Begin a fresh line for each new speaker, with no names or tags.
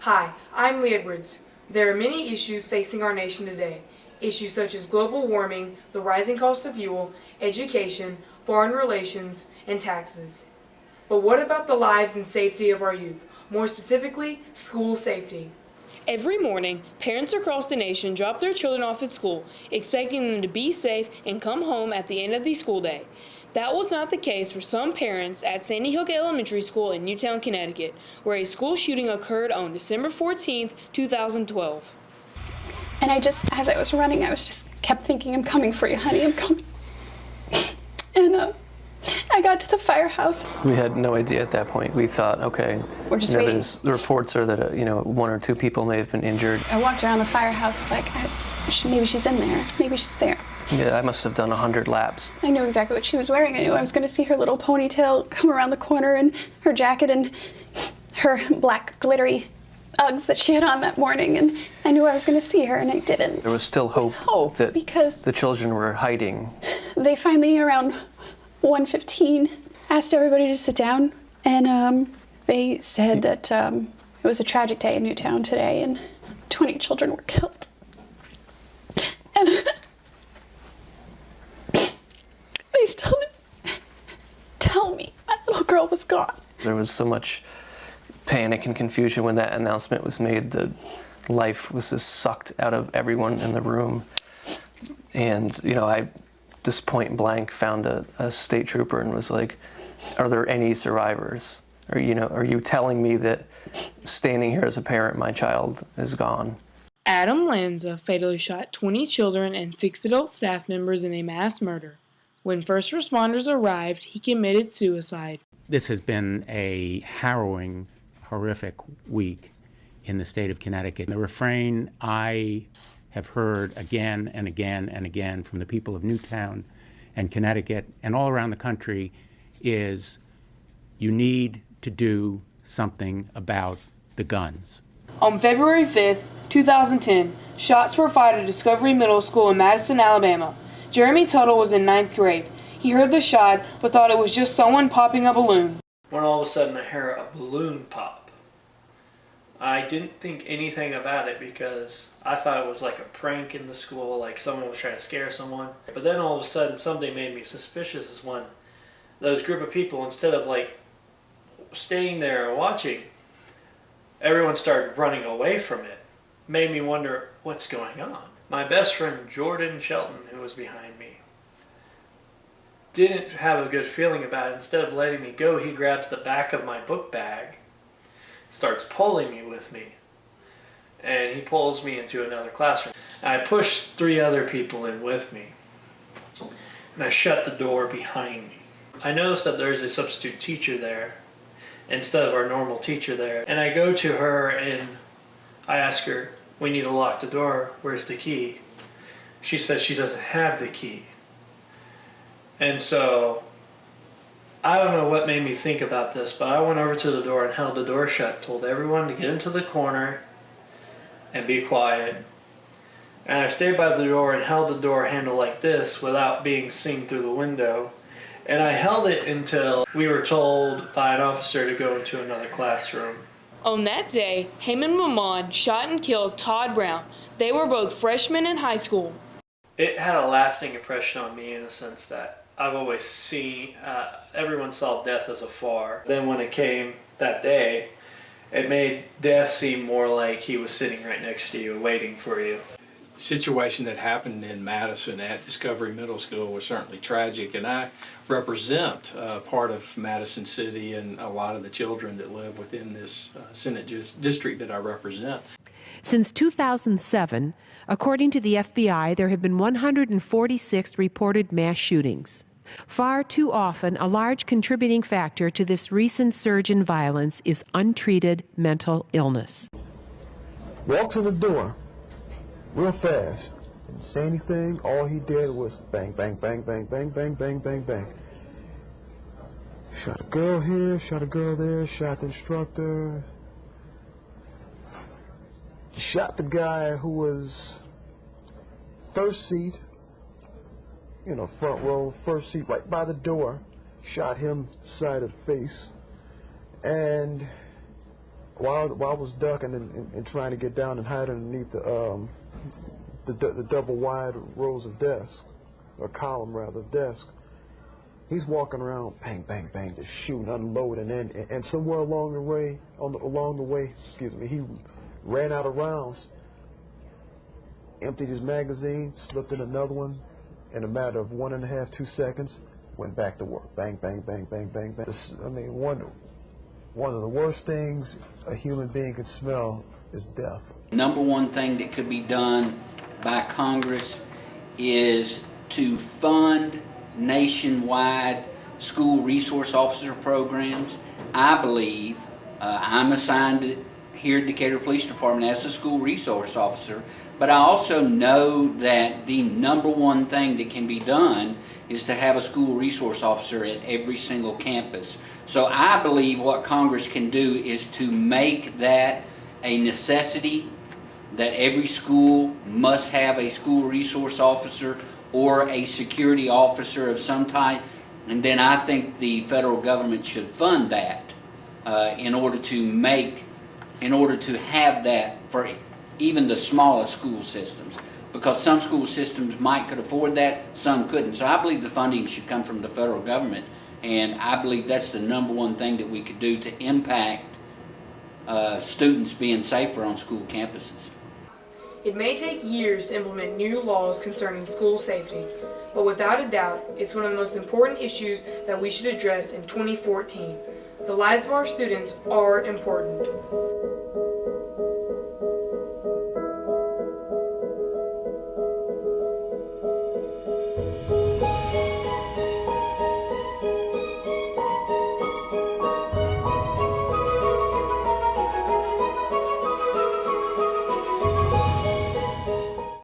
Hi, I'm Lee Edwards. There are many issues facing our nation today. Issues such as global warming, the rising cost of fuel, education, foreign relations, and taxes. But what about the lives and safety of our youth? More specifically, school safety. Every morning, parents across the nation drop their children off at school, expecting them to be safe and come home at the end of the school day. That was not the case for some parents at Sandy Hook Elementary School in Newtown, Connecticut, where a school shooting occurred on December 14th, 2012.
And as I was running, I just kept thinking, I'm coming for you, honey, I'm coming. And I got to the firehouse.
We had no idea at that point. We thought, okay,
we're just waiting.
The reports are that one or two people may have been injured.
I walked around the firehouse. It's like, maybe she's in there. Maybe she's there.
Yeah, I must have done 100 laps.
I knew exactly what she was wearing. I knew I was going to see her little ponytail come around the corner and her jacket and her black glittery Uggs that she had on that morning. And I knew I was going to see her, and I didn't.
There was still hope that
because
the children were hiding.
They finally, around 1:15, asked everybody to sit down, and they said that it was a tragic day in Newtown today, and 20 children were killed. And they still didn't tell me my little girl was gone. There
was so much panic and confusion when that announcement was made. The life was just sucked out of everyone in the room. And, I just point blank found a state trooper and was like, are there any survivors? Are you telling me that standing here as a parent, my child is gone?
Adam Lanza fatally shot 20 children and 6 adult staff members in a mass murder. When first responders arrived, he committed suicide.
This has been a harrowing, horrific week in the state of Connecticut. The refrain I have heard again and again and again from the people of Newtown and Connecticut and all around the country is, you need to do something about the guns.
On February 5th, 2010, shots were fired at Discovery Middle School in Madison, Alabama. Jeremy Tuttle was in 9th grade. He heard the shot, but thought it was just someone popping a balloon.
When all of a sudden I hear a balloon pop, I didn't think anything about it because I thought it was like a prank in the school, like someone was trying to scare someone. But then all of a sudden something made me suspicious is when those group of people, instead of like staying there and watching, everyone started running away from it. Made me wonder what's going on. My best friend Jordan Shelton, who was behind me, didn't have a good feeling about it. Instead of letting me go, he grabs the back of my book bag, starts pulling me with me, and he pulls me into another classroom. I push 3 other people in with me, and I shut the door behind me. I noticed that there's a substitute teacher there instead of our normal teacher there, and I go to her and I ask her, we need to lock the door, where's the key? She says she doesn't have the key. And so, I don't know what made me think about this, but I went over to the door and held the door shut, told everyone to get into the corner and be quiet. And I stayed by the door and held the door handle like this without being seen through the window. And I held it until we were told by an officer to go into another classroom.
On that day, Heyman Mamon shot and killed Todd Brown. They were both freshmen in high school.
It had a lasting impression on me in the sense that I've always seen, everyone saw death as afar. Then when it came that day, it made death seem more like he was sitting right next to you, waiting for you.
The situation that happened in Madison at Discovery Middle School was certainly tragic, and I represent part of Madison City and a lot of the children that live within this Senate district that I represent.
Since 2007, according to the FBI, there have been 146 reported mass shootings. Far too often, a large contributing factor to this recent surge in violence is untreated mental illness.
Walks in the door real fast. Didn't say anything. All he did was bang, bang, bang, bang, bang, bang, bang, bang, bang. Shot a girl here, shot a girl there, shot the instructor. Shot the guy who was first seat, front row, first seat, right by the door. Shot him side of the face. And while I was ducking and trying to get down and hide underneath the double wide rows of desks, or column rather, of desks, he's walking around, bang, bang, bang, just shooting, unloading, and somewhere along the way, he ran out of rounds, emptied his magazine, slipped in another one, in a matter of 1.5, 2 seconds, went back to work. Bang, bang, bang, bang, bang, bang. I mean, one of the worst things a human being could smell is death.
Number one thing that could be done by Congress is to fund nationwide school resource officer programs. I believe I'm assigned here at Decatur Police Department as a school resource officer, but I also know that the number one thing that can be done is to have a school resource officer at every single campus. So I believe what Congress can do is to make that a necessity, that every school must have a school resource officer or a security officer of some type, and then I think the federal government should fund that in order to have that for even the smallest school systems, because some school systems could afford that, some couldn't. So I believe the funding should come from the federal government, and I believe that's the number one thing that we could do to impact students being safer on school campuses.
It may take years to implement new laws concerning school safety, but without a doubt, it's one of the most important issues that we should address in 2014. The lives of our students are important.